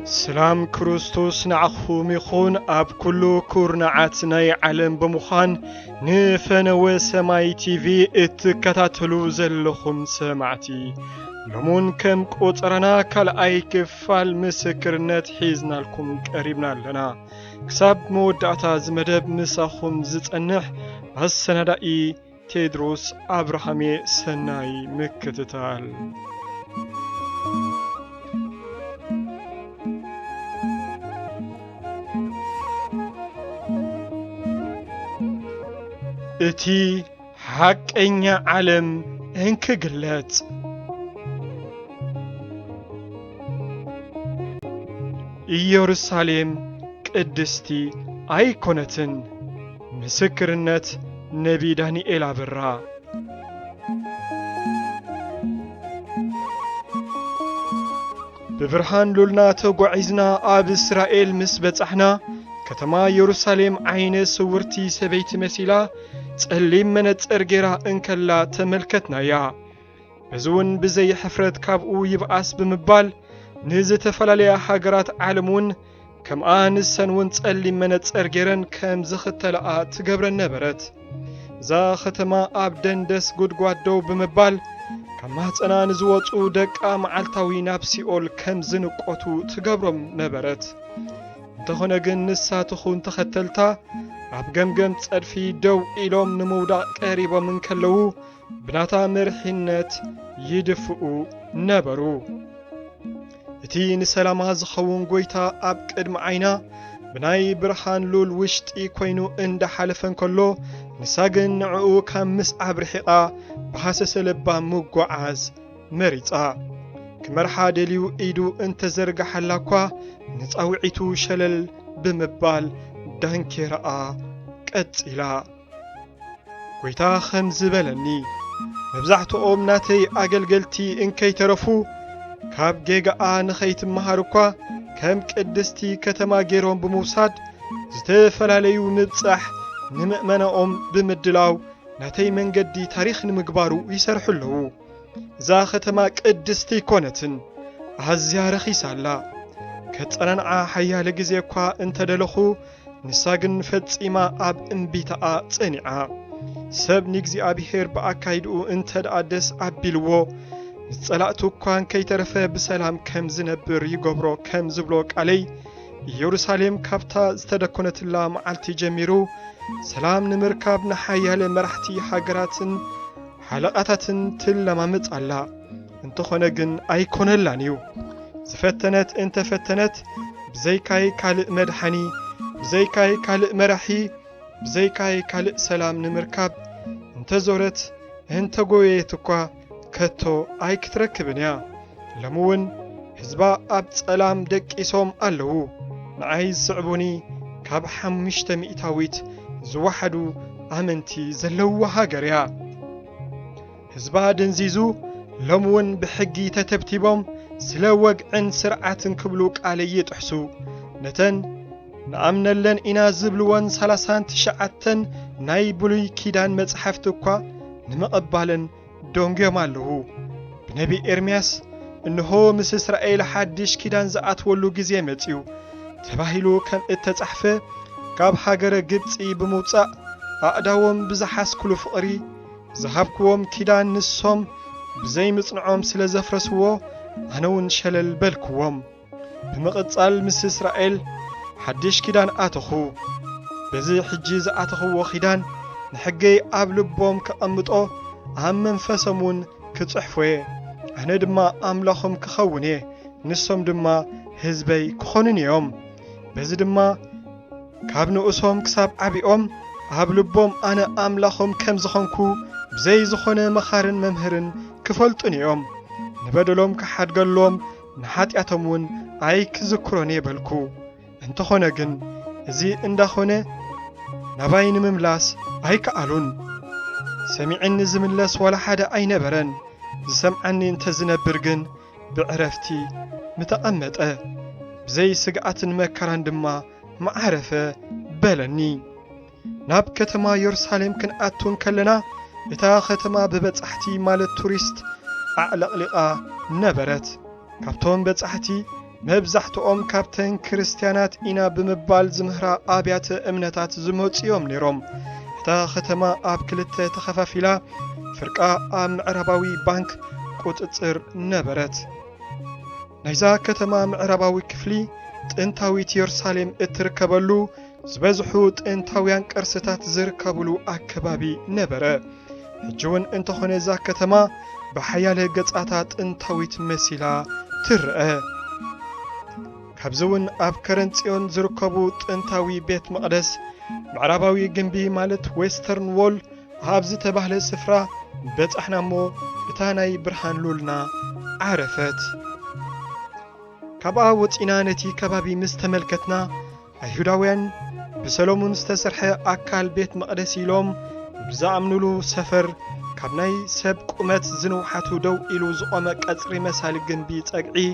سلام كريستوس نعخوم يخون أب كله كورنعات ناي علم بمخان نفنو سماي تيفي اتكتاتلو زلخم سمعتي لمون كم قطرنا كالأي كفال مسكرنت حيزنا لكم قريبنا لنا كساب مودعتا زمدب مساخم زتنح هالسندائي تيدروس أبراهامي سناي مكتتال اتي حقኛ عالم انك قلت ኢየሩሳሌም ቅድስቲ አይኮነትን ምስክርነት ነቢይ ዳንኤል አበራ በብርሃን ሉልና ተጓዒዝና አብ እስራኤል ምስ በጻሕና ከተማ ኢየሩሳሌም ዓይነ ስውርቲ ሰበይቲ መሲላ ጸሊም መነጽር ጌራ እንከላ ተመልከትናያ በዝውን ብዘይ ሕፍረት ካብኡ ይብኣስ ብምባል ንዝተፈላለያ ሃገራት ዓለሙን ከምኣ ንሰንውን ጸሊም መነጽር ጌረን ከም ዝኽተልኣ ትገብረን ነበረት እዛ ከተማ ኣብ ደንደስ ጉድጓዶው ብምባል ካብ ማህፀና ንዝወፁ ደቃ መዓልታዊ ናብ ሲኦል ከም ዝንቆቱ ትገብሮም ነበረት እንተኾነ ግን ንሳትኹን ተኸተልታ ኣብ ገምገም ጸድፊ ደው ኢሎም ንምውዳቕ ቀሪቦም እንከለዉ ብናታ መርሒነት ይድፍኡ ነበሩ እቲ ንሰላማ ዝኸውን ጎይታ ኣብ ቅድሚ ዓይና ብናይ ብርሃን ሉል ውሽጢ ኮይኑ እንዳሓለፈን ከሎ ንሳ ግን ንዕኡ ካብ ምስዓብ ርሒቓ ብሃሰሰ ልባ ምጓዓዝ መሪፃ ክመርሓ ደልዩ ኢዱ እንተዘርጋሓላ እኳ ንፃውዒቱ ሸለል ብምባል ዳንኬራኣ ቀፂላ ጎይታ ከም ዝበለኒ መብዛሕትኦም ናተይ ኣገልገልቲ እንከይተረፉ ካብ ጌጋኣ ንኸይትመሃር እኳ ከም ቅድስቲ ከተማ ገይሮም ብምውሳድ ዝተፈላለዩ ምብጻሕ ንምእመናኦም ብምድላው ናተይ መንገዲ ታሪኽ ንምግባሩ ይሰርሑ ኣለዉ እዛ ከተማ ቅድስቲ ይኮነትን ኣዝያ ረኺሳላ ከጸናንዓ ሓያለ ግዜ እኳ እንተደለኹ ንሳ ግን ፈጺማ ኣብ እምቢታኣ ጸኒዓ ሰብ ንእግዚኣብሔር ብኣካይድኡ እንተደኣ ደስ ኣቢልዎ ንጸላእቱ እኳን ከይተረፈ ብሰላም ከም ዝነብር ይገብሮ ከም ዝብሎ ቃለይ ኢየሩሳሌም ካብታ ዝተደኮነትላ መዓልቲ ጀሚሩ ሰላም ንምርካብ ንሓያለ መራሕቲ ሃገራትን ሓለቓታትን ትለማምጽ ኣላ እንተኾነ ግን ኣይኮነላን እዩ ዝፈተነት እንተፈተነት ብዘይካይ ካልእ መድሓኒ ብዘይካይ ካልእ መራሒ ብዘይካይ ካልእ ሰላም ንምርካብ እንተዞረት እንተጎየት እኳ ከቶ ኣይክትረክብን እያ ለምውን ህዝባ ኣብ ጸላም ደቂሶም ኣለዉ ንዓይ ዝስዕቡኒ ካብ 500 ዝወሓዱ ኣመንቲ ዘለውዋ ሃገር እያ ህዝባ ድንዚዙ ለምውን ብሕጊ ተተብቲቦም ስለ ወግዕን ስርዓትን ክብሉ ቃል ይጥሕሱ ነተን ንኣምነለን ኢና ዝብልወን 39 ናይ ብሉይ ኪዳን መጽሓፍቲ እኳ ንመቐባለን ዶንጎም ኣለዉ ብነቢ ኤርምያስ እንሆ ምስ እስራኤል ሓድሽ ኪዳን ዝኣትወሉ ግዜ መጺኡ ተባሂሉ ከም እተጻሕፈ ካብ ሃገረ ግብጺ ብምውጻእ ኣእዳዎም ብዝሓስኩሉ ፍቕሪ ዝሃብክዎም ኪዳን ንሶም ብዘይ ምጽንዖም ስለ ዘፍረስዎ ኣነውን ሸለል በልክዎም ብምቕጻል ምስ እስራኤል ሓድሽ ኪዳን ኣተኹ በዚ ሕጂ ዝኣተኽዎ ኪዳን ንሕገይ ኣብ ልቦም ከቐምጦ ኣብ መንፈሶምን ክጽሕፎየ ኣነ ድማ ኣምላኾም ክኸውን እየ ንሶም ድማ ህዝበይ ክኾኑን እዮም በዚ ድማ ካብ ንእሶም ክሳብ ዓቢኦም ኣብ ልቦም ኣነ ኣምላኾም ከም ዝኾንኩ ብዘይ ዝኾነ መኻርን መምህርን ክፈልጡን እዮም ንበደሎም ክሓድገሎም ንሓጢኣቶም እውን ኣይ ክዝክሮን የበልኩ እንተኾነ ግን እዚ እንዳኾነ ናባይ ንምምላስ ኣይከኣሉን ሰሚዕኒ ዝምለስ ወላ ሓደ ኣይነበረን ዝሰምዓኒ እንተዝነብር ግን ብዕረፍቲ ምተቐመጠ ብዘይ ስግኣትን መከራን ድማ መዓረፈ በለኒ ናብ ከተማ ኢየሩሳሌም ክንኣቱን ከለና እታ ከተማ በበጻሕቲ ማለት ቱሪስት ኣዕለቕሊቓ ነበረት ካብቶም በጻሕቲ መብዛሕትኦም ካብተን ክርስቲያናት ኢና ብምባል ዝምህራ ኣብያተ እምነታት ዝመጽዮም ነይሮም። እታ ከተማ ኣብ ክልተ ተኸፋፊላ ፍርቃ ኣብ ምዕራባዊ ባንክ ቁጥጽር ነበረት። ናይዛ ከተማ ምዕራባዊ ክፍሊ ጥንታዊት ኢየሩሳሌም እትርከበሉ ዝበዝሑ ጥንታውያን ቅርስታት ዝርከብሉ ኣከባቢ ነበረ። ሕጂ እውን እንተኾነ እዛ ከተማ ብሓያለ ገጻታ ጥንታዊት መሲላ ትርአ። ካብዚ እውን ኣብ ከረንጽዮን ዝርከቡ ጥንታዊ ቤት መቕደስ ምዕራባዊ ግንቢ ማለት ዌስተርን ዎል ኣብ ዝተባህለ ስፍራ በጻሕና እሞ እታ ናይ ብርሃን ሉልና ዓረፈት። ካብኣ ወፂና ነቲ ከባቢ ምስ ተመልከትና ኣይሁዳውያን ብሰሎሞን ዝተሰርሐ ኣካል ቤት መቕደስ ኢሎም ብዝኣምንሉ ሰፈር ካብ ናይ ሰብ ቁመት ዝንውሓቱ ደው ኢሉ ዝቖመ ቀጽሪ መሳሊ ግንቢ ጸግዒ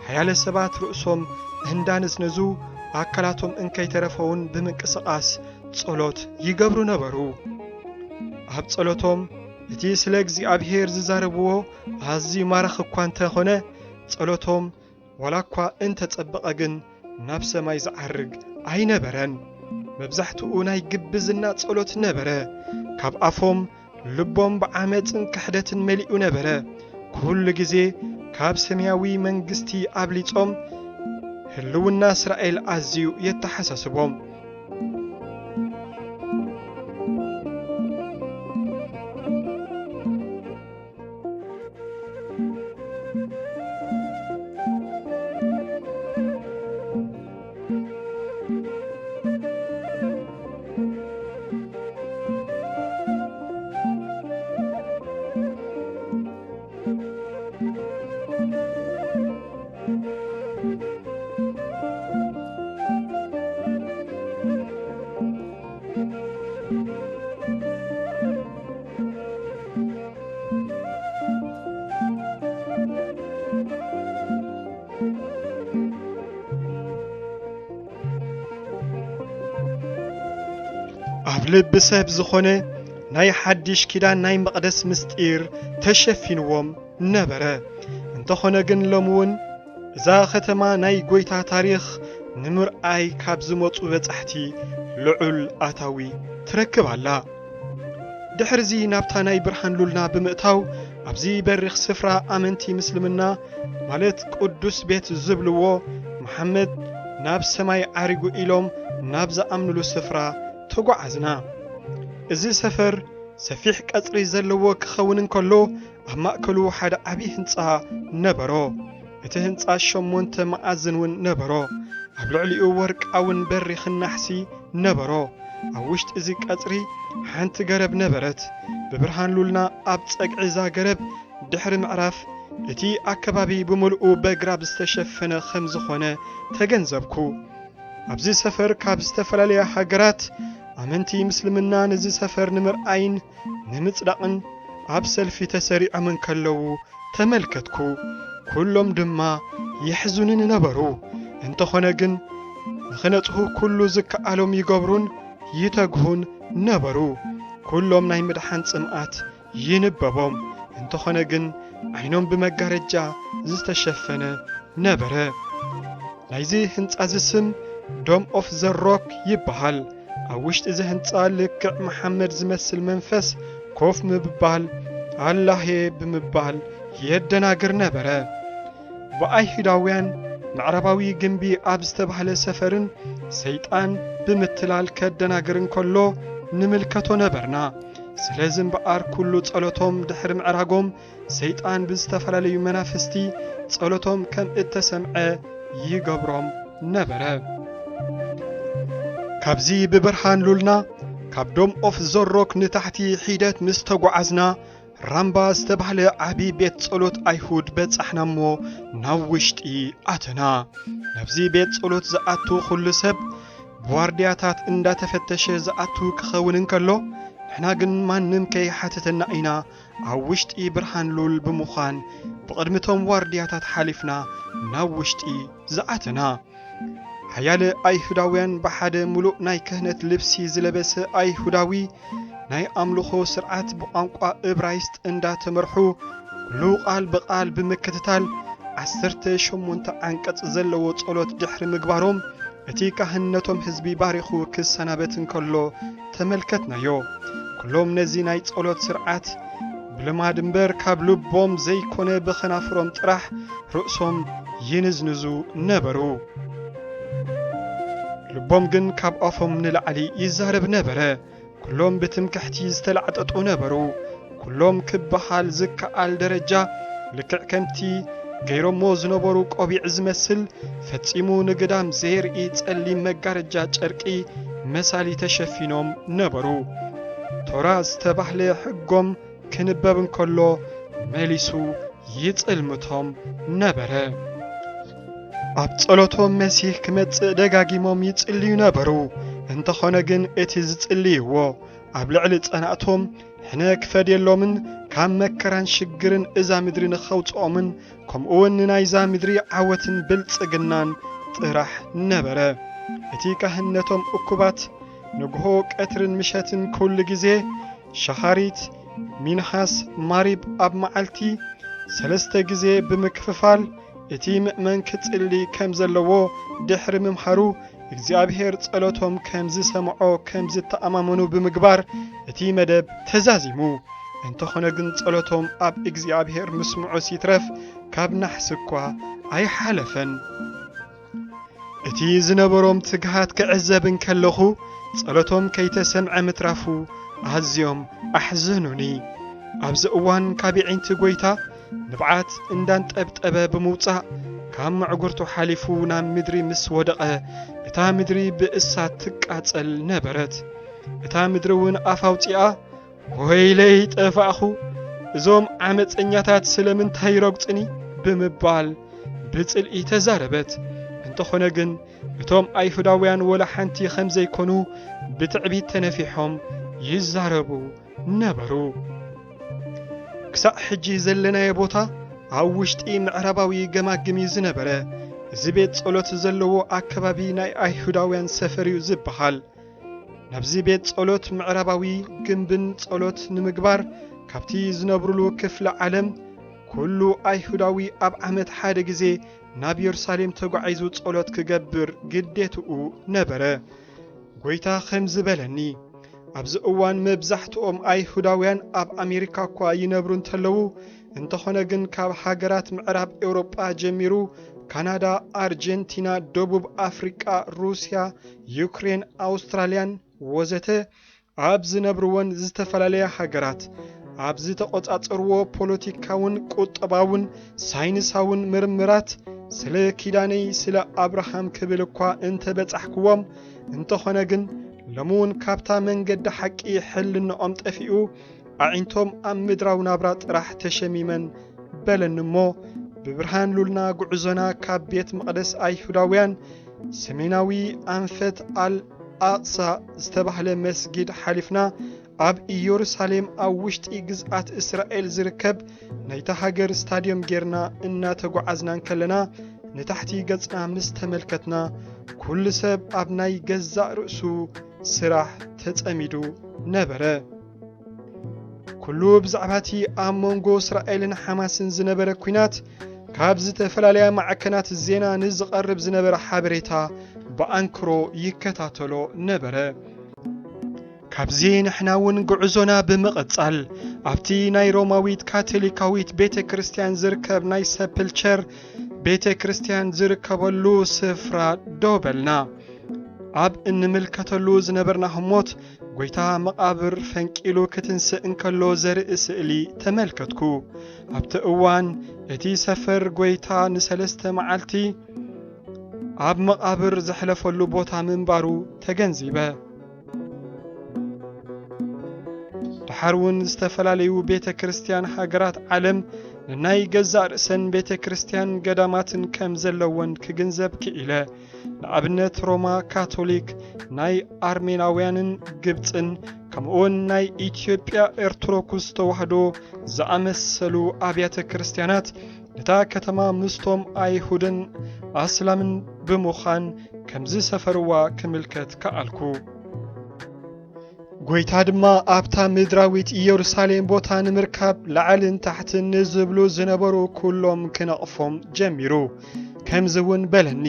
ሓያለ ሰባት ርእሶም እንዳነዝነዙ ኣካላቶም እንከይተረፈውን ብምንቅስቓስ ጸሎት ይገብሩ ነበሩ። ኣብ ጸሎቶም እቲ ስለ እግዚኣብሔር ዝዛረብዎ ኣዝዩ ማራኺ እኳ እንተኾነ ጸሎቶም ዋላ እኳ እንተጸበቐ ግን ናብ ሰማይ ዝዓርግ ኣይነበረን። መብዛሕትኡ ናይ ግብዝና ጸሎት ነበረ። ካብ ኣፎም ልቦም ብዓመፅን ክሕደትን መሊኡ ነበረ። ኩሉ ግዜ ካብ ሰማያዊ መንግስቲ ኣብሊጾም ህልውና እስራኤል ኣዝዩ የተሓሳስቦም። ኣብ ልቢ ሰብ ዝኾነ ናይ ሓድሽ ኪዳን ናይ መቕደስ ምስጢር ተሸፊንዎም ነበረ። እንተኾነ ግን ሎሚ እውን እዛ ከተማ ናይ ጎይታ ታሪኽ ንምርኣይ ካብ ዝመፁ በጻሕቲ ልዑል ኣታዊ ትረክብ ኣላ። ድሕርዚ ናብታ ናይ ብርሃን ሉልና ብምእታው ኣብዚ በሪኽ ስፍራ ኣመንቲ ምስልምና ማለት ቅዱስ ቤት ዝብልዎ መሐመድ ናብ ሰማይ ዓሪጉ ኢሎም ናብ ዝኣምንሉ ስፍራ ተጓዓዝና። እዚ ሰፈር ሰፊሕ ቀጽሪ ዘለዎ ክኸውን እንከሎ ኣብ ማእከሉ ሓደ ዓብዪ ህንጻ ነበሮ። እቲ ህንጻ 8 መኣዝን እውን ነበሮ። ኣብ ልዕሊኡ ወርቃውን በሪኽን ናሕሲ ነበሮ። ኣብ ውሽጢ እዚ ቀጽሪ ሓንቲ ገረብ ነበረት። ብብርሃን ሉልና ኣብ ጸግዒ እዛ ገረብ ድሕሪ ምዕራፍ እቲ ኣከባቢ ብምልኡ በግራብ ዝተሸፈነ ከም ዝኾነ ተገንዘብኩ። ኣብዚ ሰፈር ካብ ዝተፈላለያ ሃገራት ኣመንቲ ምስልምና ነዚ ሰፈር ንምርኣይን ንምጽዳቕን ኣብ ሰልፊ ተሰሪዖም እንከለዉ ተመልከትኩ። ኩሎም ድማ ይሕዙንን ነበሩ። እንተኾነ ግን ንኽነጽሁ ኩሉ ዝከኣሎም ይገብሩን ይተግሁን ነበሩ። ኩሎም ናይ ምድሓን ጽምኣት ይንበቦም። እንተኾነ ግን ዓይኖም ብመጋረጃ ዝተሸፈነ ነበረ። ናይዚ ህንጻ ዝስም ዶም ኦፍ ዘ ሮክ ይበሃል። ኣብ ውሽጢ እዚ ህንጻ ልክዕ መሐመድ ዝመስል መንፈስ ኮፍ ምብባል ኣላሄ ብምባል የደናግር ነበረ። ብኣይሁዳውያን ምዕራባዊ ግንቢ ኣብ ዝተባህለ ሰፈርን ሰይጣን ብምትላል ከደናግር እንከሎ ንምልከቶ ነበርና። ስለዚ እምበኣር ኩሉ ጸሎቶም ድሕሪ ምዕራጎም ሰይጣን ብዝተፈላለዩ መናፍስቲ ጸሎቶም ከም እተሰምዐ ይገብሮም ነበረ። ካብዚ ብብርሃን ሉልና ካብ ዶም ኦፍ ዘ ሮክ ንታሕቲ ሒደት ምስ ተጓዓዝና ራምባ ዝተባህለ ዓቢ ቤት ጸሎት ኣይሁድ በጻሕና እሞ ናብ ውሽጢ ኣተና። ናብዚ ቤት ጸሎት ዝኣቱ ኩሉ ሰብ ብዋርድያታት እንዳተፈተሸ ዝኣቱ ክኸውን እንከሎ ንሕና ግን ማንም ከይሓተተና ኢና ኣብ ውሽጢ ብርሃን ሉል ብምዃን ብቕድሚቶም ዋርድያታት ሓሊፍና ናብ ውሽጢ ዝኣተና። ሓያለ ኣይሁዳውያን ብሓደ ሙሉእ ናይ ክህነት ልብሲ ዝለበሰ ኣይሁዳዊ ናይ ኣምልኾ ስርዓት ብቋንቋ ዕብራይስጥ እንዳተመርሑ ኩሉ ቃል ብቃል ብምክትታል 18 አንቀጽ ዘለዎ ጸሎት ድሕሪ ምግባሮም እቲ ካህንነቶም ህዝቢ ባሪኹ ክሰናበትን ከሎ ተመልከትናዮ። ኩሎም ነዚ ናይ ጸሎት ስርዓት ብልማድ እምበር ካብ ልቦም ዘይኮነ ብኸናፍሮም ጥራሕ ርእሶም ይንዝንዙ ነበሩ። ልቦም ግን ካብ ኣፎም ንላዕሊ ይዛረብ ነበረ። ኩሎም ብትምክሕቲ ዝተላዕጠጡ ነበሩ። ኩሎም ክበሃል ዝከኣል ደረጃ ልክዕ ከምቲ ገይሮሞ ዝነበሩ ቆቢዕ ዝመስል ፈጺሙ ንግዳም ዘይርኢ ጸሊም መጋረጃ ጨርቂ መሳሊ ተሸፊኖም ነበሩ። ቶራ ዝተባህለ ሕጎም ክንበብ እንከሎ መሊሱ ይጽልምቶም ነበረ። ኣብ ጸሎቶም መሲሕ ክመጽእ ደጋጊሞም ይጽልዩ ነበሩ። እንተኾነ ግን እቲ ዝጽልይዎ ኣብ ልዕሊ ጸናእቶም ሕነ ክፈድየሎምን ካብ መከራን ሽግርን እዛ ምድሪ ንኸውፅኦምን ከምኡውን ናይዛ ምድሪ ዓወትን ብልጽግናን ጥራሕ ነበረ። እቲ ካህንነቶም እኩባት ንግሆ ቀትርን ምሸትን ኩሉ ጊዜ ሸኻሪት ሚንሃስ ማሪብ ኣብ መዓልቲ 3 ጊዜ ብምክፍፋል እቲ ምእመን ክጽሊ ከም ዘለዎ ድሕሪ ምምሃሩ እግዚአብሔር ጸሎቶም ከም ዝሰምዖ ከም ዝተኣማመኑ ብምግባር እቲ መደብ ተዛዚሙ። እንተኾነ ግን ጸሎቶም ኣብ እግዚአብሔር ምስምዑ ሲትረፍ ካብ ናሕስ እኳ ኣይሓለፈን። እቲ ዝነበሮም ትግሃት ክዕዘብን ከለኹ ጸሎቶም ከይተሰምዐ ምትራፉ ኣዝዮም ኣሕዘኑኒ። ኣብዚ እዋን ካቢዒንቲ ጐይታ ንብዓት እንዳንጠብጠበ ብምውፃእ ካብ መዕጉርቱ ሓሊፉ ናብ ምድሪ ምስ ወደቐ እታ ምድሪ ብእሳት ትቃጸል ነበረት። እታ ምድሪ እውን ኣፍ ኣውፂኣ ወይለይ ጠፋእኹ፣ እዞም ዓመፀኛታት ስለምንታይ ይረግፅኒ ብምባል ብጽልኢ ተዛረበት። እንተኾነ ግን እቶም ኣይሁዳውያን ወላ ሓንቲ ከም ዘይኮኑ ብትዕቢት ተነፊሖም ይዛረቡ ነበሩ። ክሳዕ ሕጂ ዘለናየ ቦታ ኣብ ውሽጢ ምዕራባዊ ገማግም እዩ ዝነበረ። እዚ ቤት ጸሎት ዘለዎ ኣከባቢ ናይ ኣይሁዳውያን ሰፈር እዩ ዝበሃል። ናብዚ ቤት ጸሎት ምዕራባዊ ግንብን ጸሎት ንምግባር ካብቲ ዝነብሩሉ ክፍለ ዓለም ኩሉ ኣይሁዳዊ ኣብ ዓመት ሓደ ጊዜ ናብ ኢየሩሳሌም ተጓዒዙ ጸሎት ክገብር ግዴትኡ ነበረ። ጐይታ ከም ዝበለኒ ኣብዚ እዋን መብዛሕትኦም ኣይሁዳውያን ኣብ ኣሜሪካ እኳ ይነብሩ እንተለዉ፣ እንተኾነ ግን ካብ ሃገራት ምዕራብ ኤውሮጳ ጀሚሩ ካናዳ፣ ኣርጀንቲና፣ ደቡብ ኣፍሪቃ፣ ሩስያ፣ ዩክሬን፣ ኣውስትራልያን ወዘተ ኣብ ዝነብርዎን ዝተፈላለየ ሃገራት ኣብ ዝተቖጻጸርዎ ፖለቲካውን ቁጠባውን ሳይንሳውን ምርምራት ስለ ኪዳነይ ስለ አብርሃም ክብል እኳ እንተበጻሕክዎም፣ እንተኾነ ግን ለሙን ካብታ መንገዲ ሓቂ ሕልንኦም ጠፊኡ ኣዒንቶም ኣብ ምድራው ናብራ ጥራሕ ተሸሚመን በለኒ እሞ ብብርሃን ሉልና ጉዕዞና ካብ ቤት መቕደስ ኣይሁዳውያን ሰሜናዊ ኣንፈት አልአቅሳ ዝተባህለ መስጊድ ሓሊፍና ኣብ ኢየሩሳሌም ኣብ ውሽጢ ግዝኣት እስራኤል ዝርከብ ናይታ ሃገር ስታዲየም ጌርና እናተጓዓዝናን ከለና ንታሕቲ ገጽና ምስ ተመልከትና ኩሉ ሰብ ኣብ ናይ ገዛእ ርእሱ ስራሕ ተጸሚዱ ነበረ። ኩሉ ብዛዕባቲ ኣብ መንጎ እስራኤልን ሓማስን ዝነበረ ኩናት ካብ ዝተፈላለያ ማዕከናት ዜና ንዝቐርብ ዝነበረ ሓበሬታ በኣንክሮ ይከታተሎ ነበረ። ካብዚ ንሕና እውን ጉዕዞና ብምቕጻል ኣብቲ ናይ ሮማዊት ካቶሊካዊት ቤተ ክርስቲያን ዝርከብ ናይ ሰፕልቸር ቤተ ክርስቲያን ዝርከበሉ ስፍራ ደበልና። ኣብ እንምልከተሉ ዝነበርና ህሞት ጐይታ መቃብር ፈንቂሉ ክትንስእ እንከሎ ዘርኢ ስእሊ ተመልከትኩ። ኣብቲ እዋን እቲ ሰፈር ጐይታ ንሰለስተ መዓልቲ ኣብ መቃብር ዘሕለፈሉ ቦታ ምንባሩ ተገንዚበ። ድሓርውን ዝተፈላለዩ ቤተ ክርስቲያን ሃገራት ዓለም ንናይ ገዛእ ርእሰን ቤተ ክርስቲያን ገዳማትን ከም ዘለወን ክግንዘብ ክኢለ። ንኣብነት ሮማ ካቶሊክ፣ ናይ ኣርሜናውያንን ግብፅን ከምኡውን ናይ ኢትዮጵያ ኦርቶዶክስ ተዋህዶ ዝኣመሰሉ ኣብያተ ክርስቲያናት ነታ ከተማ ምስቶም ኣይሁድን ኣስላምን ብምዃን ከም ዝሰፈርዋ ክምልከት ከኣልኩ። ጎይታ ድማ ኣብታ ምድራዊት ኢየሩሳሌም ቦታ ንምርካብ ላዕልን ታሕትን ንዝብሉ ዝነበሩ ኩሎም ክነቕፎም ጀሚሩ ከምዚ እውን በለኒ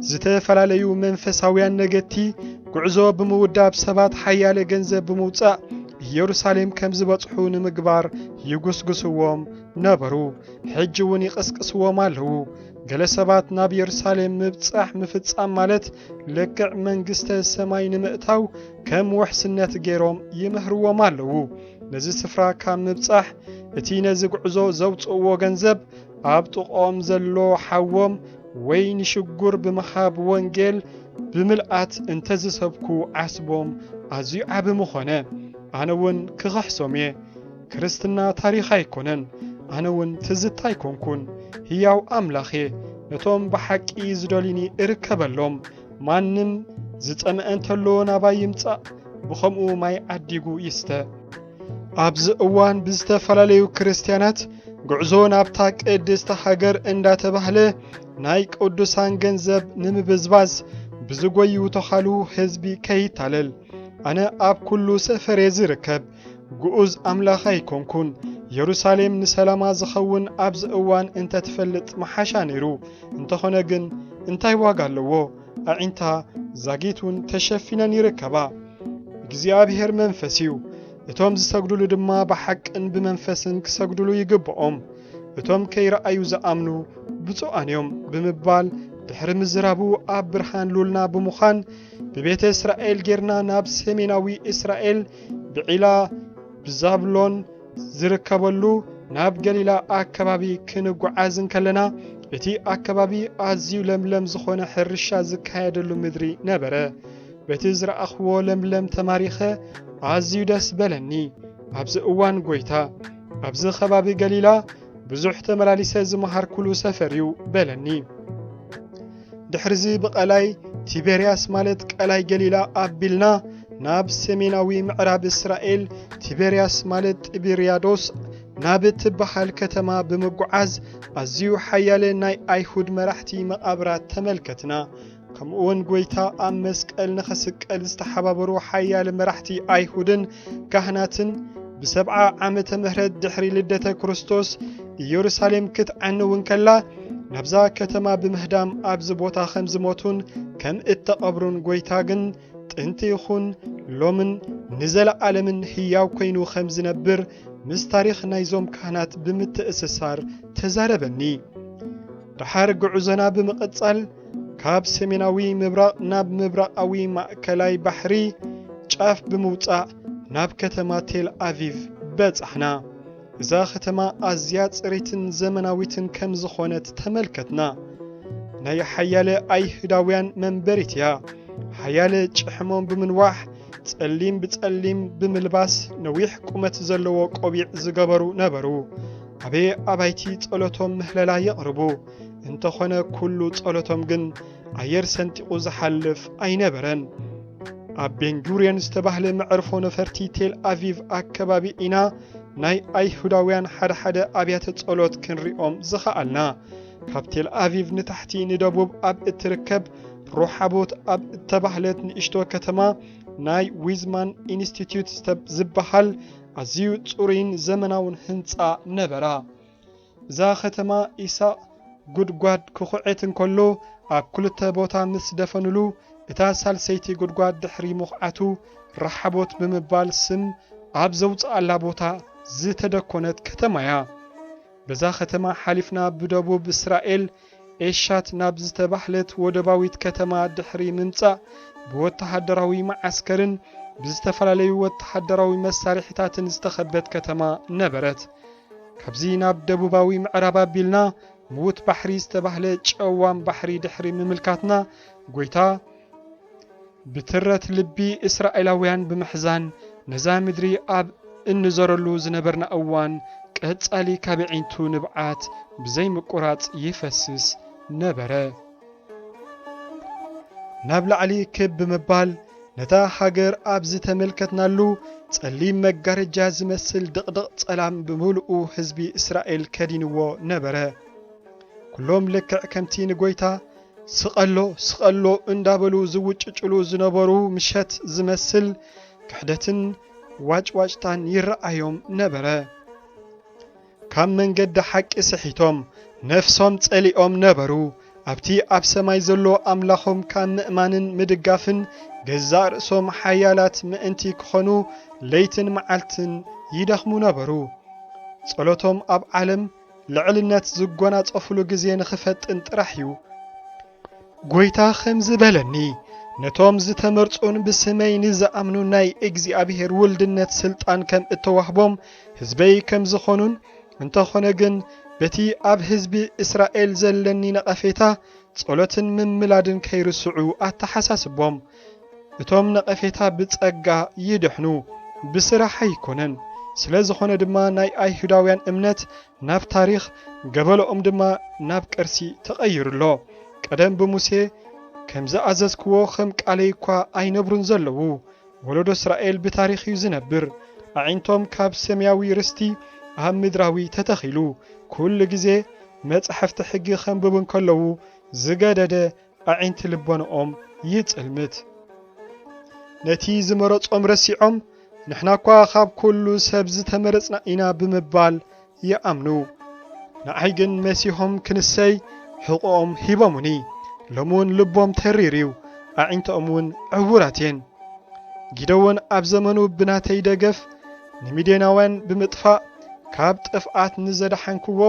ዝተፈላለዩ መንፈሳውያን ነገቲ ጉዕዞ ብምውዳብ ሰባት ሓያለ ገንዘብ ብምውፃእ ኢየሩሳሌም ከም ዝበጽሑ ንምግባር ይጉስጉስዎም ነበሩ ሕጂ እውን ይቀስቅስዎም ኣለዉ ገለ ሰባት ናብ ኢየሩሳሌም ምብጻሕ ምፍጻም ማለት ልክዕ መንግስተ ሰማይ ንምእታው ከም ውሕስነት ገይሮም ይምህርዎም ኣለዉ ነዚ ስፍራ ካብ ምብጻሕ እቲ ነዚ ጉዕዞ ዘውጽእዎ ገንዘብ ኣብ ጥቖም ዘሎ ሓዎም ወይ ንሽጉር ብምኻብ ወንጌል ብምልኣት እንተዝሰብኩ ዓስቦም ኣዝዩ ዓብ ምኾነ ኣነ እውን ክኸሕሶም እየ ክርስትና ታሪኽ ኣይኮነን ኣነ እውን ትዝታ ኣይኮንኩን ሕያው ኣምላኽ እየ ነቶም ብሓቂ ዝደልዩኒ እርከበሎም ማንም ዝጸምአ እንተሎ ናባይ ይምጻእ ብኸምኡ ማይ ዓዲጉ ይስተ ኣብዚ እዋን ብዝተፈላለዩ ክርስቲያናት ጉዕዞ ናብታ ቅድስቲ ሃገር እንዳተባህለ ናይ ቅዱሳን ገንዘብ ንምብዝባዝ ብዝጎዩ ተኻሉ ህዝቢ ከይታለል ኣነ ኣብ ኩሉ ሰፈር ዝርከብ ግዑዝ ኣምላኽ ኣይኮንኩን ኢየሩሳሌም ንሰላማ ዝኸውን ኣብዚ እዋን እንተትፈልጥ መሓሻ ነይሩ እንተኾነ ግን እንታይ ዋጋ ኣለዎ ኣዒንታ ዛጊቱን ተሸፊነን ይርከባ እግዚአብሔር መንፈስ እዩ እቶም ዝሰግዱሉ ድማ ብሓቅን ብመንፈስን ክሰግዱሉ ይግብኦም እቶም ከይረኣዩ ዝኣምኑ ብፁዓን እዮም ብምባል ድሕሪ ምዝራቡ ኣብ ብርሃን ሉልና ብምዃን ብቤተ እስራኤል ጌርና ናብ ሰሜናዊ እስራኤል ብዒላ ብዛብሎን ዝርከበሉ ናብ ገሊላ ኣከባቢ ክንጓዓዝን ከለና እቲ ኣከባቢ ኣዝዩ ለምለም ዝኾነ ሕርሻ ዝካየደሉ ምድሪ ነበረ በቲ ዝረኣኽዎ ለምለም ተማሪኸ ኣዝዩ ደስ በለኒ ኣብዚ እዋን ጎይታ ኣብዚ ከባቢ ገሊላ ብዙሕ ተመላሊሰ ዝመሃርኩሉ ሰፈር እዩ በለኒ ድሕርዚ ብቐላይ ቲቤርያስ ማለት ቀላይ ገሊላ ኣቢልና ናብ ሰሜናዊ ምዕራብ እስራኤል ቲቤርያስ ማለት ጢብርያዶስ ናብ እትበሃል ከተማ ብምጉዓዝ ኣዝዩ ሓያለ ናይ ኣይሁድ መራሕቲ መቓብራት ተመልከትና ከምኡውን ጎይታ ኣብ መስቀል ንኸስቀል ዝተሓባበሩ ሓያለ መራሕቲ ኣይሁድን ካህናትን ብሰብዓ ዓመተ ምህረት ድሕሪ ልደተ ክርስቶስ ኢየሩሳሌም ክትዓንውን ከላ ናብዛ ከተማ ብምህዳም ኣብዚ ቦታ ከም ዝሞቱን ከም እተቐብሩን ጎይታ ግን ጥንቲ ይኹን ሎምን ንዘለዓለምን ሕያው ኮይኑ ከም ዝነብር ምስ ታሪኽ ናይዞም ካህናት ብምትእስሳር ተዛረበኒ ድሓር ጉዕዞና ብምቕጻል ካብ ሰሜናዊ ምብራቕ ናብ ምብራቓዊ ማእከላይ ባሕሪ ጫፍ ብምውጻእ ናብ ከተማ ቴል ኣቪቭ በጻሕና እዛ ከተማ ኣዝያ ጽሪትን ዘመናዊትን ከም ዝኾነት ተመልከትና ናይ ሓያለ ኣይሁዳውያን መንበሪት እያ ሓያለ ጭሕሞም ብምንዋሕ ጸሊም ብጸሊም ብምልባስ ነዊሕ ቁመት ዘለዎ ቆቢዕ ዝገበሩ ነበሩ ኣበ ኣባይቲ ጸሎቶም ምህለላ የቕርቡ እንተኾነ ኩሉ ጸሎቶም ግን ኣየር ሰንጢቑ ዝሓልፍ ኣይነበረን ኣብ ቤንጉሪየን ዝተባህለ መዕርፎ ነፈርቲ ቴል ኣቪቭ ኣከባቢ ኢና ናይ ኣይሁዳውያን ሓደ ኣብያተ ጸሎት ክንሪኦም ዝኸኣልና ካብ ቴል ኣቪቭ ንታሕቲ ንደቡብ ኣብ እትርከብ ሮሓቦት ኣብ እተባህለት ንእሽቶ ከተማ ናይ ዊዝማን ኢንስቲትዩት ዝበሃል ኣዝዩ ጽሩይን ዘመናውን ህንፃ ነበራ እዛ ከተማ ኢሳቅ ጉድጓድ ክኹዕት እንከሎ ኣብ ኩልተ ቦታ ምስ ደፈንሉ እታ ሳልሰይቲ ጉድጓድ ድሕሪ ምኹዓቱ ረሓቦት ብምባል ስም ኣብ ዘውፅኣላ ቦታ ዝተደኮነት ከተማ እያ በዛ ከተማ ሓሊፍና ብደቡብ እስራኤል ኤሻት ናብ ዝተባህለት ወደባዊት ከተማ ድሕሪ ምምጻእ ብወተሃደራዊ ማዓስከርን ብዝተፈላለዩ ወተሃደራዊ መሳርሒታትን ዝተኸበት ከተማ ነበረት ካብዚ ናብ ደቡባዊ ምዕራብ ኣቢልና ሙት ባሕሪ ዝተባህለ ጨዋም ባሕሪ ድሕሪ ምምልካትና ጎይታ ብትረት ልቢ እስራኤላውያን ብምሕዛን ነዛ ምድሪ ኣብ እንዘረሉ ዝነበርና እዋን ቀጻሊ ካብዒንቱ ንብዓት ብዘይ ምቁራጽ ይፈስስ ነበረ ናብ ላዕሊ ክብ ብምባል ነታ ሃገር ኣብዚ ተመልከትናሉ ጸሊም መጋረጃ ዝመስል ድቕድቕ ጸላም ብምሉኡ ህዝቢ እስራኤል ከዲንዎ ነበረ ኩሎም ልክዕ ከምቲ ንጎይታ ስቐሎ እንዳበሉ ዝውጭጭሉ ዝነበሩ ምሸት ዝመስል ክሕደትን ዋጭዋጭታን ይረአዮም ነበረ ካብ መንገዲ ሓቂ ስሒቶም ነፍሶም ጸሊኦም ነበሩ ኣብቲ ኣብ ሰማይ ዘሎ ኣምላኾም ካብ ምእማንን ምድጋፍን ገዛእ ርእሶም ሓያላት ምእንቲ ክኾኑ ለይትን መዓልትን ይደኽሙ ነበሩ ጸሎቶም ኣብ ዓለም ልዕልነት ዝጎናጸፍሉ ግዜ ንኽፈጥን ጥራሕ እዩ ጎይታ ከም ዝበለኒ ነቶም ዝተመርጹን ብስመይ ንዝኣምኑ ናይ እግዚኣብሔር ውልድነት ስልጣን ከም እተዋህቦም ህዝበይ ከም ዝኾኑን እንተኾነ ግን በቲ ኣብ ህዝቢ እስራኤል ዘለኒ ነቐፌታ ጸሎትን ምምላድን ከይርስዑ ኣተሓሳስቦም እቶም ነቐፌታ ብጸጋ ይድሕኑ ብስራሕ ኣይኮነን ስለ ዝኾነ ድማ ናይ ኣይሁዳውያን እምነት ናብ ታሪኽ ገበሎኦም ድማ ናብ ቅርሲ ተቐይሩሎ ቀደም ብሙሴ ከም ዝኣዘዝክዎ ከም ቃለይ እኳ ኣይነብሩን ዘለዉ ወለዶ እስራኤል ብታሪኽ እዩ ዝነብር ኣዒንቶም ካብ ሰማያዊ ርስቲ ኣብ ምድራዊ ተተኺሉ ኩሉ ግዜ መጽሕፍቲ ሕጊ ኸንብቡን ከለዉ ዝገደደ ኣዒንቲ ልቦንኦም ይጽልምት ነቲ ዝመረጾም ረሲዖም ንሕና እኳ ካብ ኩሉ ሰብ ዝተመረጽና ኢና ብምባል ይኣምኑ ንዓይ ግን መሲሖም ክንሰይ ሕቖኦም ሂቦሙኒ ሎሙን ልቦም ተሪርዩ ኣዒንቶኦም እውን ዕውራት እየን ጊደውን ኣብ ዘመኑ ብናተይ ደገፍ ንሚድያናውያን ብምጥፋእ ካብ ጥፍኣት ንዘድሓንክዎ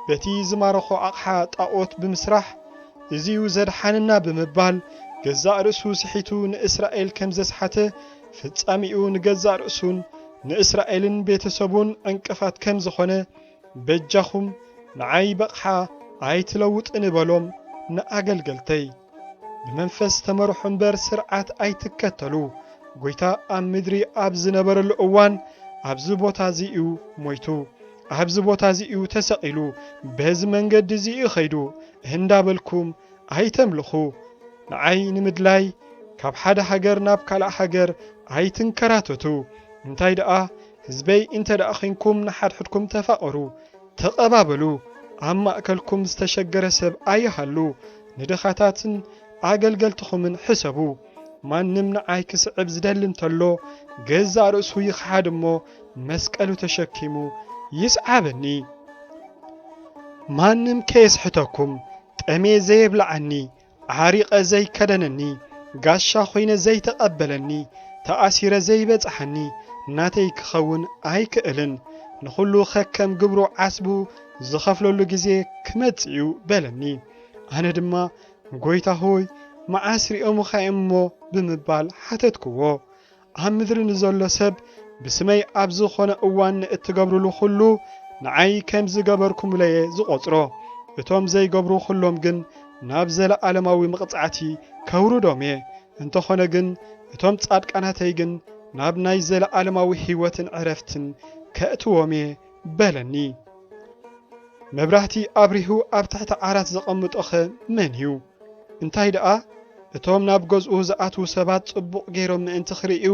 በቲ ዝማረኾ ኣቕሓ ጣዖት ብምስራሕ እዚዩ ዘድሓንና ብምባል ገዛእ ርእሱ ስሒቱ ንእስራኤል ከም ዘስሓተ ፍጻሚኡ ንገዛእ ርእሱን ንእስራኤልን ቤተሰቡን ዕንቅፋት ከም ዝኾነ በጃኹም ንዓይ በቕሓ ኣይትለውጥ ንበሎም ንኣገልገልተይ ብመንፈስ ተመርሑ እምበር ስርዓት ኣይትከተሉ ጎይታ ኣብ ምድሪ ኣብ ዝነበረሉ እዋን ኣብዚ ቦታ እዚኡ ሞይቱ ኣብዚ ቦታ እዚኡ ተሰቒሉ በዚ መንገዲ እዚኡ ኸይዱ እንዳበልኩም ኣይተምልኹ ንዓይ ንምድላይ ካብ ሓደ ሃገር ናብ ካልእ ሃገር ኣይትንከራተቱ እንታይ ደኣ ህዝበይ እንተ ደኣ ኾይንኩም ንሓድሕድኩም ተፋቐሩ ተቐባበሉ ኣብ ማእከልኩም ዝተሸገረ ሰብ ኣይሃሉ ንድኻታትን ኣገልገልትኹምን ሕሰቡ ማንም ንዓይ ክስዕብ ዝደሊ እንተሎ ገዛእ ርእሱ ይኽሓድ እሞ መስቀሉ ተሸኪሙ ይስዓበኒ ማንም ከየስሕተኩም ጠሜ ዘየብልዓኒ ዓሪቐ ዘይከደነኒ ጋሻ ኾይነ ዘይተቐበለኒ ተኣሲረ ዘይበጽሐኒ ናተይ ክኸውን ኣይክእልን ንኹሉ ኸከም ግብሩ ዓስቡ ዝኸፍለሉ ግዜ ክመጽኡ በለኒ ኣነ ድማ ጎይታ ሆይ መዓስ ሪኦሙኸ እሞ ብምባል ሓተትክዎ ኣብ ምድሪ ንዘሎ ሰብ ብስመይ ኣብ ዝኾነ እዋን እትገብርሉ ኩሉ ንዓይ ከም ዝገበርኩምለየ ዝቖጽሮ እቶም ዘይገብሩ ኩሎም ግን ናብ ዘለዓለማዊ መቕጻዕቲ ከውርዶም እየ እንተኾነ ግን እቶም ጻድቃናተይ ግን ናብ ናይ ዘለዓለማዊ ሕይወትን ዕረፍትን ከእትዎም እየ በለኒ መብራህቲ ኣብሪሁ ኣብ ትሕቲ ዓራት ዘቐምጦኸ መን እዩ እንታይ ደኣ እቶም ናብ ገዝኡ ዝኣትዉ ሰባት ጽቡቕ ገይሮም ምእንቲ ኽርእዩ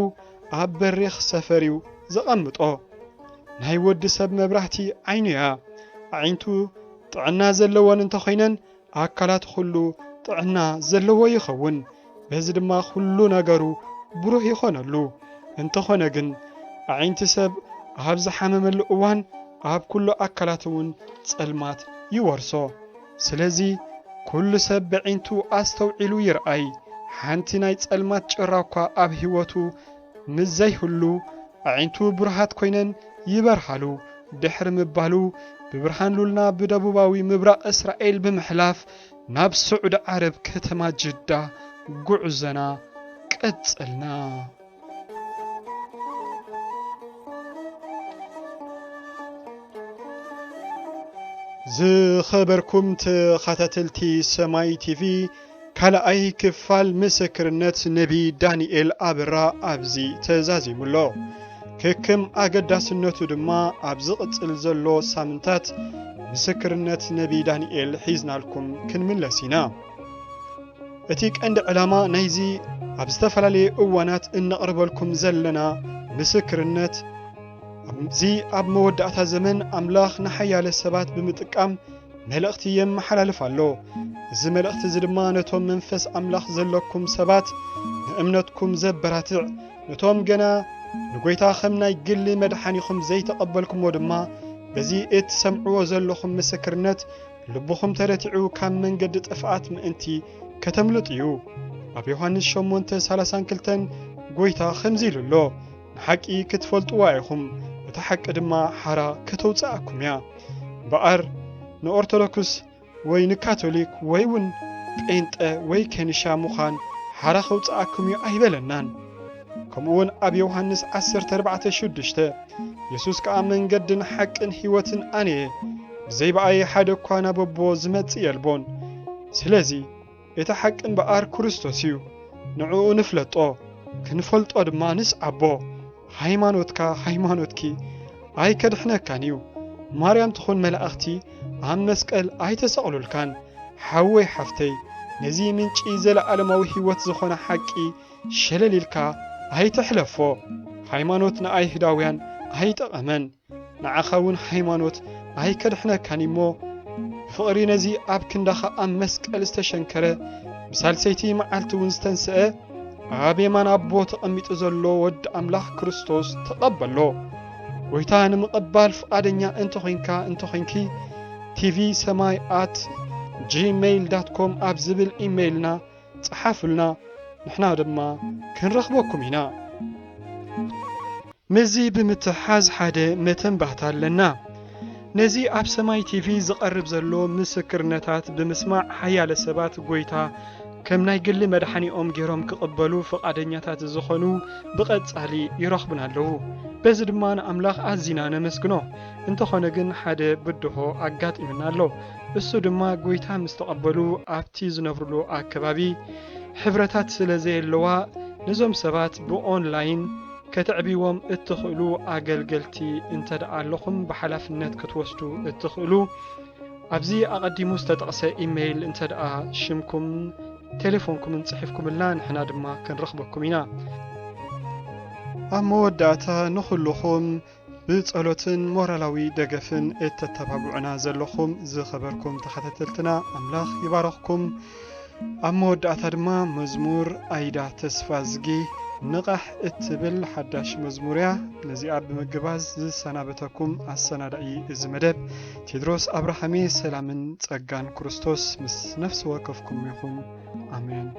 ኣብ በሪኽ ሰፈሪው ዘቐምጦ ናይ ወዲ ሰብ መብራህቲ ዓይኑ እያ ኣዒንቱ ጥዕና ዘለወን እንተኾይነን ኣካላት ኩሉ ጥዕና ዘለዎ ይኸውን በዚ ድማ ኩሉ ነገሩ ብሩህ ይኾነሉ እንተኾነ ግን ኣዒንቲ ሰብ ኣብ ዝሓመመሉ እዋን ኣብ ኩሉ ኣካላት እውን ጸልማት ይወርሶ ስለዚ ኩሉ ሰብ ብዒንቱ ኣስተውዒሉ ይርአይ ሓንቲ ናይ ጸልማት ጭራ እኳ ኣብ ሕይወቱ ምዘይህሉ ኣዒንቱ ብሩሃት ኮይነን ይበርሃሉ ድሕሪ ምባሉ ብብርሃን ሉልና ብደቡባዊ ምብራቕ እስራኤል ብምሕላፍ ናብ ስዑድ ዓረብ ከተማ ጅዳ ጉዕዘና ቀጽልና ዝኸበርኩም ተኸታተልቲ ሰማይ ቲቪ ካልኣይ ክፋል ምስክርነት ነቢ ዳንኤል ኣብራ ኣብዚ ተዛዚሙሎ ክክም ኣገዳስነቱ ድማ ኣብ ዝቕጽል ዘሎ ሳምንታት ምስክርነት ነቢ ዳንኤል ሒዝናልኩም ክንምለስ ኢና እቲ ቀንዲ ዕላማ ናይዚ ኣብ ዝተፈላለየ እዋናት እነቕርበልኩም ዘለና ምስክርነት እዚ ኣብ መወዳእታ ዘመን ኣምላኽ ንሓያለ ሰባት ብምጥቃም መልእኽቲ የመሓላልፍ ኣሎ እዚ መልእኽቲ እዚ ድማ ነቶም መንፈስ ኣምላኽ ዘለኩም ሰባት ንእምነትኩም ዘበራትዕ نتوم جنا نقويتا خمناي قل مدحانيكم زي تقبلكم ودما بزي سمعوا زلكم مسكرنت لبخم ترتعو كام من قد افعات من انتي كتملطيو ابي يوحنس شمونت سالسان كلتن قويتا خمزيل اللو نحقي كتفلطوا وايخم وتحق دما حرا كتوصاكم يا بقر نأورتودوكس وي نكاثوليك وي ون بينت وي كنيشا مخان حرا خوصاكم يا ايبلنان كمون ابي يوحنس 14:6 يسوس كامن قدن حقن هيوتن اني زي بأي حد كوانا ببو زمت يلبون سلازي يتحقن بقار كريستوسيو نعو نفلطو كنفلطو دما نسعبو ሃይማኖትኪ ኣይከድሕነካንዩ ማርያም ትኹን መላእኽቲ ኣብ መስቀል ኣይተሰቕሉልካን ሓወይ ሓፍተይ ነዚ ምንጪ ዘለዓለማዊ ህይወት ዝኾነ ሓቂ ሸለሊልካ ኣይተሕለፎ ሃይማኖት ንኣይሁዳውያን ኣይጠቐመን ንዓኻ እውን ሃይማኖት ኣይከድሕነካን እሞ ፍቕሪ ነዚ ኣብ ክንዳኻ ኣብ መስቀል ዝተሸንከረ ብሳልሰይቲ መዓልቲ እውን ዝተንስአ ኣብ የማን ኣቦ ተቐሚጡ ዘሎ ወዲ ኣምላኽ ክርስቶስ ተቐበሎ ወይታ ንምቕባል ፍቓደኛ እንተኾንኪ tvsamai@gmail.com ኣብ ዝብል ኢሜይልና ጽሓፉልና ንሕና ድማ ክንረኽበኩም ኢና መዚ ብምትሓዝ ሓደ መተንባህታ ኣለና ነዚ ኣብ ሰማይ ቲቪ ዝቐርብ ዘሎ ምስክርነታት ብምስማዕ ሓያለ ሰባት ጎይታ ከም ናይ ግሊ መድሓኒኦም ገይሮም ክቕበሉ ፍቓደኛታት ዝኾኑ ብቐጻሊ ይረኽቡና ኣለዉ በዚ ድማ ንኣምላኽ ኣዚና ነመስግኖ እንተኾነ ግን ሓደ ብድሆ ኣጋጢምና ኣሎ እሱ ድማ ጎይታ ምስ ተቐበሉ ኣብቲ ዝነብሩሉ ኣከባቢ ሕብረታት ስለ ዘየለዋ ነዞም ሰባት ብኦንላይን ከተዕቢዎም እትኽእሉ ኣገልገልቲ እንተደኣ ኣለኹም ብሓላፍነት ክትወስዱ እትኽእሉ ኣብዚ ኣቐዲሙ ዝተጠቕሰ ኢሜይል እንተደኣ ሽምኩም ቴሌፎንኩም እንጽሒፍኩምላ ንሕና ድማ ክንረኽበኩም ኢና ኣብ መወዳእታ ንኹልኹም ብጸሎትን ሞራላዊ ደገፍን እተተባብዑና ዘለኹም ዝኸበርኩም ተኸታተልትና ኣምላኽ ይባረኽኩም ኣብ መወዳእታ ድማ መዝሙር ኣይዳ ተስፋ ዝጊ ንቓሕ እትብል ሓዳሽ መዝሙርያ ነዚኣ ብምግባዝ ዝሰናበተኩም ኣሰናዳኢ እዚ መደብ ቴድሮስ ኣብርሃሜ ሰላምን ጸጋን ክርስቶስ ምስ ነፍሲ ወከፍኩም ይኹን አሜን።